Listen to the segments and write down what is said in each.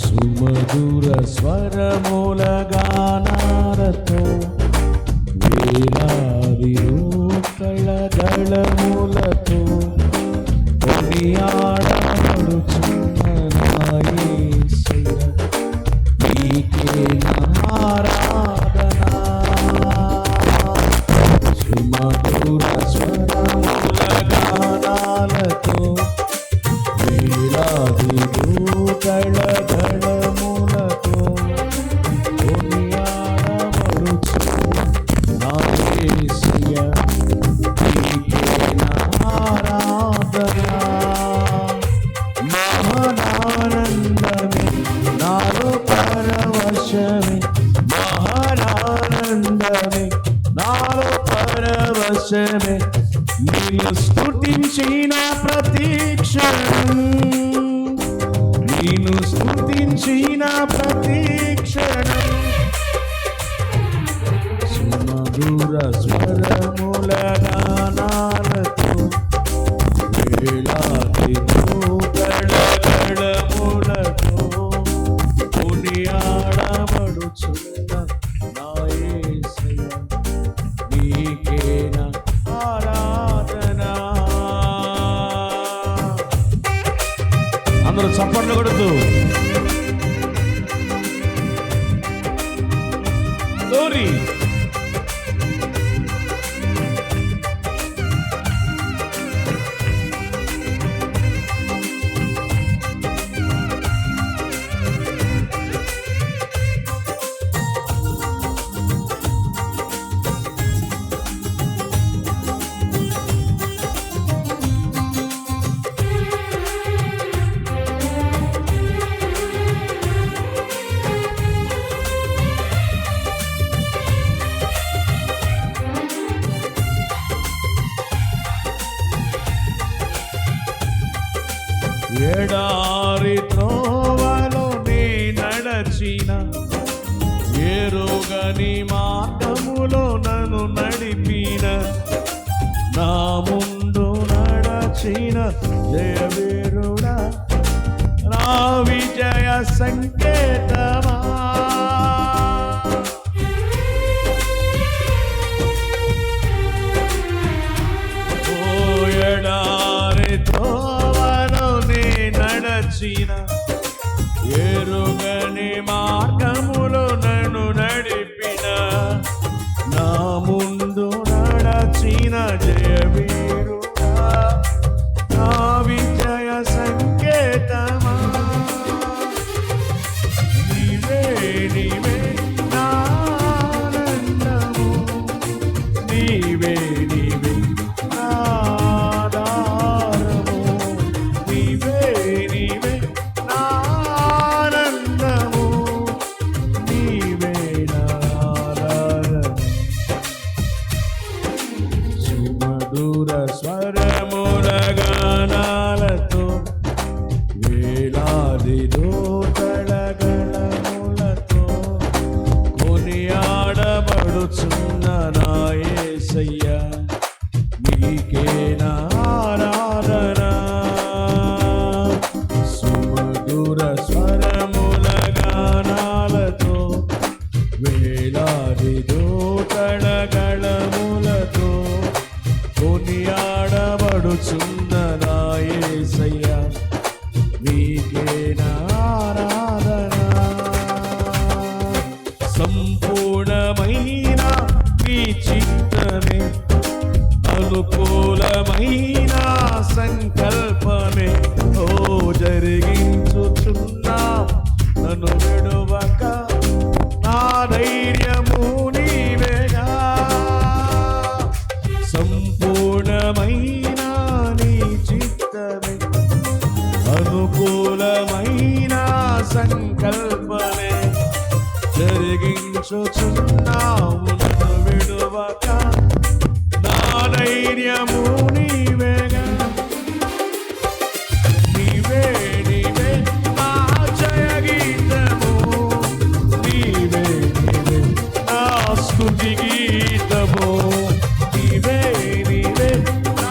సుమధుర స్వరముల గానాలతో వేలాది రూకళ దళములతో కొనియాడబడుచున్న నా యేసయ్య నీకే ఆరాధన. సుమధుర స్వరముల గానాలతో వేలాది రూకళ దళములతో కొనియాడబడుచున్న నా యేసయ్య నీకే ఆరాధన. మహానానందమే నాలో పరవశమే, మహానానందమే నాలో పరవశమే, నిన్ను స్తుతించిన ప్రతీక్షణం, నిన్ను స్తుతించిన ప్రతీక్షణం. సుమధుర స్వరముల గానాలతో వేలాది రూకళ దళములతో కొనియాడబడుచున్న నా యేసయ్య నీకే నా ఆరాధన. అందరూ చప్పట్లు కొడుతూ glory. ఎడారి త్రోవలో నీ నడచిన, ఎరుగని మార్గములో నన్ను నడిపిన, నా ముందు నడచిన జయవీరుడా, నా విజయ సంకేతమా. ఎడారి త్రోవలో నీ నడచిన, ఎరుగని మార్గములో నన్ను నడిపిన, నా ముందు నడచిన జయవీరుడా, నా విజయ సంకేతమా. నీవే నీవే నా ఆనందము, నీవే నీవే నా ఆధారము, నీవే నీవే నా ఆనందము, నీవే నా ఆధారము. సుమధుర స్వరముల గానాలతో వేలాది దూతల గళములతో కొనియాడబడుచున్న నా యేసయ్య నీకే నా ఆరాధన. సుమధుర స్వరముల గానాలతో వేలాది దూతల గళములతో కొనియాడబడుచున్న నా యేసయ్య నీకే నా ఆరాధన. సంపూర్ణమైన నీ చిత్తమే, అనుకూలమైన సంకల్పమే ఓ జరిగించుచున్నా, నన్ను విడువక నా ధైర్యము నీవేగా. సంపూర్ణమైన నీ చిత్తమే, అనుకూలమైన సంకల్పమే జరిగించుచున్నావు, నన్ను విడువక నా ధైర్యము నీవేగా. నీవే నీవే నా జయ గీతము, నీవే నీవే నా స్తుతి గీతము, నీవే నీవే నా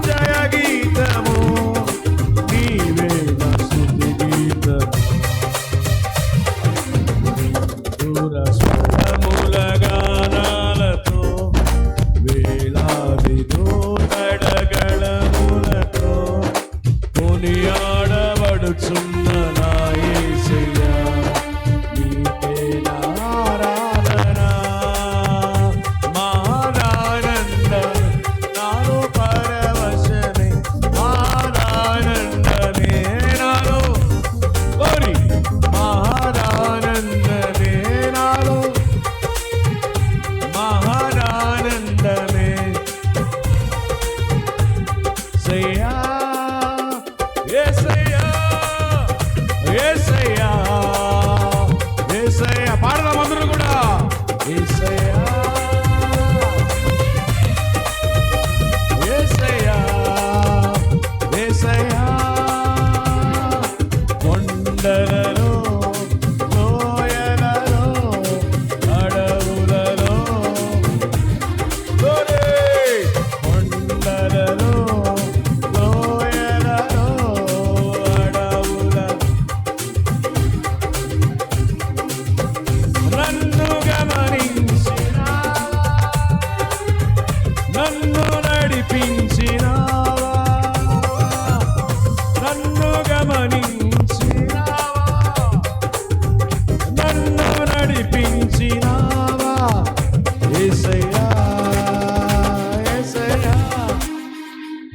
జయ గీతము, నీవే నా స్తుతి గీతము.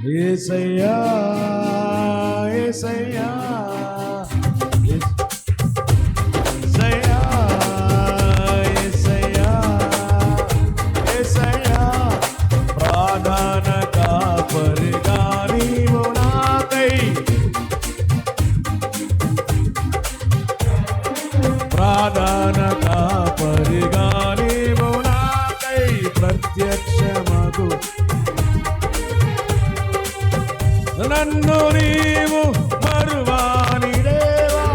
యేసయ్యా యేసయ్యా యేసయ్యా యేసయ్యా యేసయ్యా ప్రాణాన కాపరిగా నీవు నాకై ప్రాణాన కాపరిగా నీవు నాకై ప్రత్యక్షమగు నన్ను నీవు మరువాని దేవా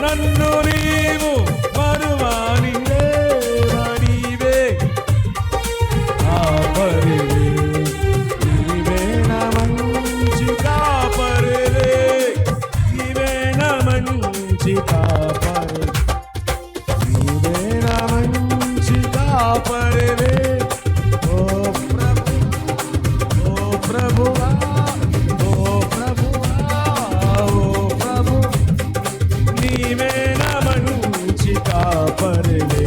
నన్ను నీవు మరువాని దేవా నీవే కాపరివే నీవే నా మంచి కాపరివే నీవే నా మంచి కాపరి నీవే నా మంచి కాపరివే ఓ ప్రభువా కాపరివే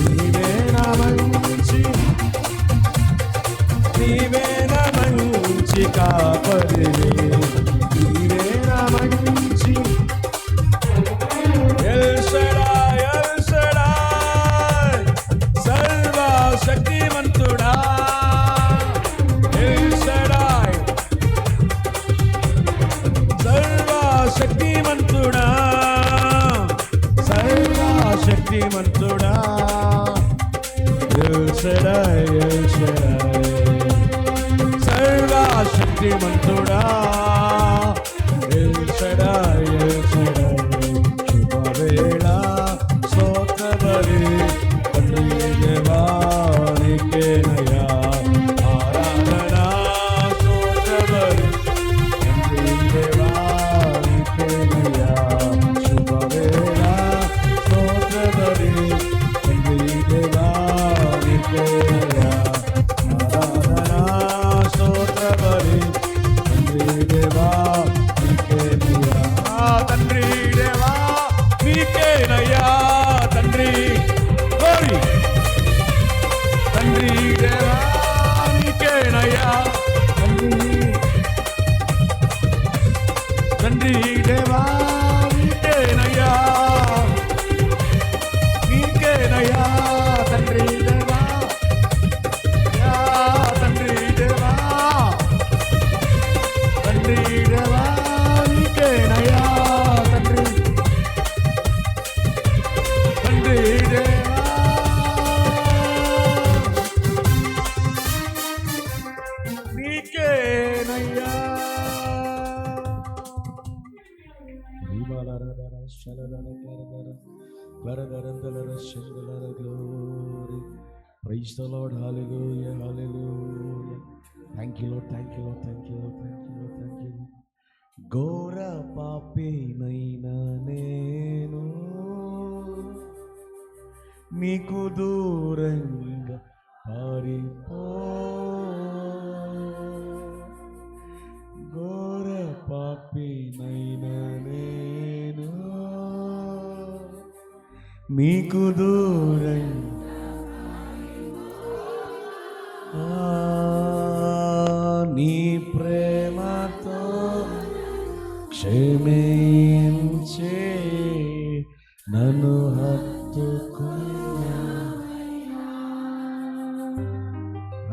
నీవే నా మంచి నీవే నా మంచి కాపరివే నీవే నా మంచి ఎల్ షడాయ్ సర్వశక్తిమంతుడా ఎల్ షడాయ్ సర్వశక్తిమంతుడా శక్తిమంతుడా ఎల్ షడాయ్ సర్వశక్తిమంతుడా ఎల్ షడాయ్ శుభవేళ స్తోత్రబలి తండ్రి దేవానికేనయ్యా ఆరాధనా స్తోత్రబలి తండ్రి దేవానికేనయ్యా శుభవేళ స్తోత్రబలి తండ్రి దేవానికేనయ్యా ఆరాధనా స్తోత్రబలి తండ్రి దేవానికేనయ్యా తండ్రి దేవా నీకేనయ్యా తండ్రి గోరి తండ్రి దేవా నీకేనయ్యా తండ్రి దేవా నీకేనయ్యా నీకేనయ్యా తండ్రి దేవా తండ్రి దేవా తండ్రి దేవా నీకేనయ్యా తండ్రి తండ్రి దేవా నీకేనయ్యా Glory. Praise the Lord. Hallelujah. Hallelujah. Thank you, Lord. Thank you, Lord. Thank you, Lord. Thank you, Lord. Thank you, Lord. ఘోర పాపినైనా నేను నీకు దూరంగా పారిపో ఘోర పాపినైనా నేను నీకు దూరై నీ ప్రేమతో క్షమించే నన్ను హత్తుకున్నా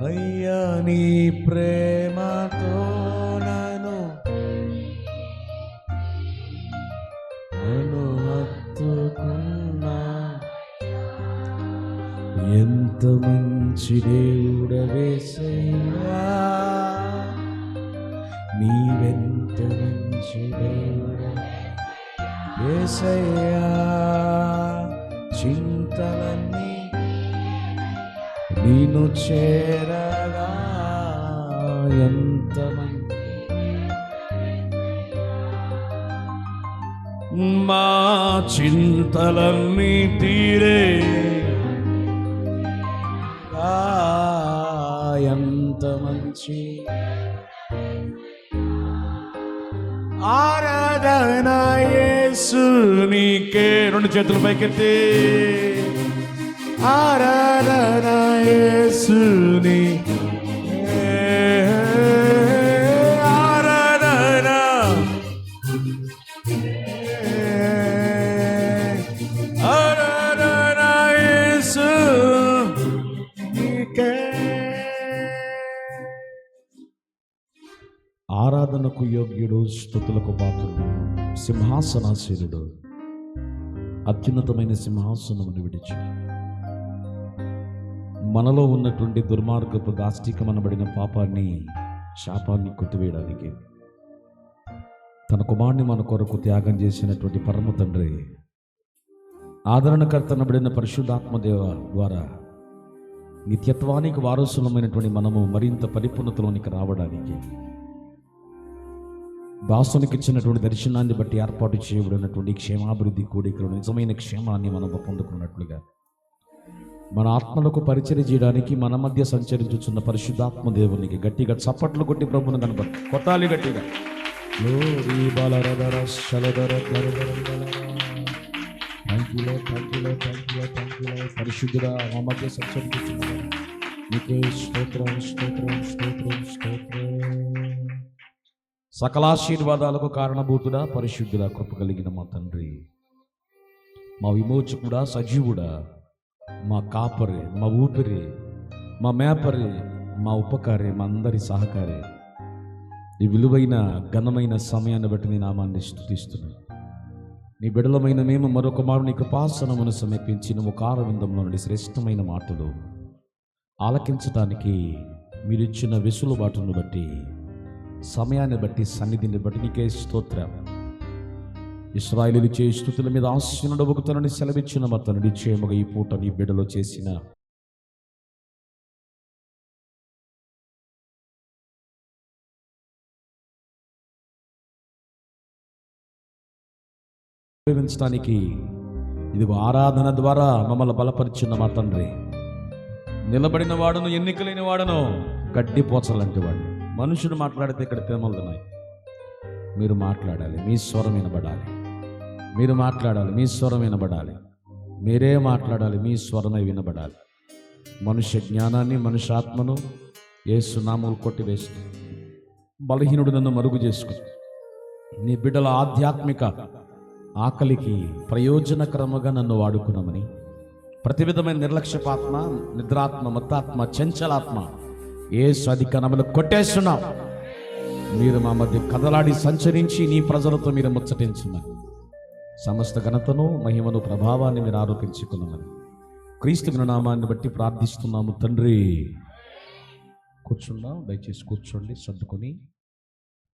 అయ్యా, నీ ప్రేమతో నన్ను హత్తుకున్నా. ఎంత మంచి దేవుడవేసయ్యా, నీ వెంట మంచి దేవుడవేసయ్యా. చింతలన్నీ నిన్ను చేరగా ఎంత మంచి మా చింతలన్నీ తీరే ఎంత మంచి ఆరాధన యేసు నీకే. రెండు చేతులు పైకెత్తి ఆరాధన యేసు నీకే, ఆరాధన ఆరాధన యేసు నీకే. ఆరాధనకు యోగ్యుడు, స్తుతులకు పాత్రుడు, సింహాసనాసీనుడు, అత్యున్నతమైన సింహాసనమును విడిచి మనలో ఉన్నటువంటి దుర్మార్గపు దాష్టికమనబడిన పాపాన్ని, శాపాన్ని కొట్టివేయడానికి తన కుమారుని మన కొరకు త్యాగం చేసినటువంటి పరమ తండ్రి, ఆదరణకర్తనబడిన పరిశుద్ధాత్మదేవ ద్వారా నిత్యత్వానికి వారసులమైనటువంటి మనము మరింత పరిపూర్ణతలోనికి రావడానికి దాసునికి ఇచ్చినటువంటి దర్శనాన్ని బట్టి ఏర్పాటు చేయబడినటువంటి క్షేమాభివృద్ధి కోడికలు నిజమైన క్షేమాన్ని మనం పొందుకున్నట్లుగా మన ఆత్మలకు పరిచయం చేయడానికి మన మధ్య సంచరించుచున్న పరిశుద్ధాత్మ దేవునికి గట్టిగా చప్పట్లు కొట్టి ప్రభువును కనబడి కొట్టాలి గట్టిగా. పరిశుద్ధుడా మా మధ్య సంచరించుచున్న నీకే స్తోత్రం స్తోత్రం స్తోత్రం స్తోత్రం. సకలాశీర్వాదాలకు కారణభూతుడా, పరిశుద్ధుడా, కృప కలిగిన మా తండ్రి, మా విమోచకుడా, సజీవుడా, మా కాపరి, మా ఊపిరి, మా మేపరి, మా ఉపకారి, మా అందరి సహకారి, ఈ విలువైన ఘనమైన సమయాన్ని బట్టి నీ నామాన్ని స్తుతిస్తున్నాను. నీ బిడలమైన మేము మరొక మారు నీ కృపాసనమును సమర్పించి నువ్వు కారవిందంలో నుండి శ్రేష్టమైన మాటలు ఆలకించడానికి మీరిచ్చిన వెసులుబాటును బట్టి, సమయాన్ని బట్టి, సన్నిధిని బట్టి నీకే స్తోత్రం. ఇశ్రాయేలీయులు చేయి స్తుతుల మీద ఆశీనుడవగుతానని సెలవిచ్చిన మా తండ్రి, నిశ్చయముగా ఈ పూట నీ బిడ్డలో చేసిన ఉపయోగించడానికి ఇదిగో ఆరాధన ద్వారా మమ్మల్ని బలపరిచిన మా తండ్రి, నిలబడిన వాడును ఎన్నికలేని వాడును గడ్డి పోచలాంటి వాడిని. మనుషుడు మాట్లాడితే ఇక్కడ తేమలున్నాయి. మీరు మాట్లాడాలి, మీ స్వరం వినబడాలి. మీరు మాట్లాడాలి, మీ స్వరం వినబడాలి. మీరే మాట్లాడాలి, మీ స్వరమై వినబడాలి. మనుష్య జ్ఞానాన్ని, మనుష్యాత్మను యేసు నామములు కొట్టివేస్తూ బలహీనుడు నన్ను మరుగు చేసుకుని నీ బిడ్డల ఆధ్యాత్మిక ఆకలికి ప్రయోజనకరముగా నన్ను వాడుకున్నామని ప్రతి విధమైన నిర్లక్ష్యపాత్మ, నిద్రాత్మ, మత్తాత్మ, చంచలాత్మ యేసు అధికనములు కొట్టేస్తున్నాం. మీరు మా మధ్య కదలాడి సంచరించి నీ ప్రజలతో మీరు ముచ్చటించున్నారు. సమస్త ఘనతను, మహిమను, ప్రభావాన్ని మీరు ఆరోపించుకున్నామని క్రీస్తు నామాన్ని బట్టి ప్రార్థిస్తున్నాము తండ్రి. కూర్చుందాం, దయచేసి కూర్చోండి సర్దుకొని.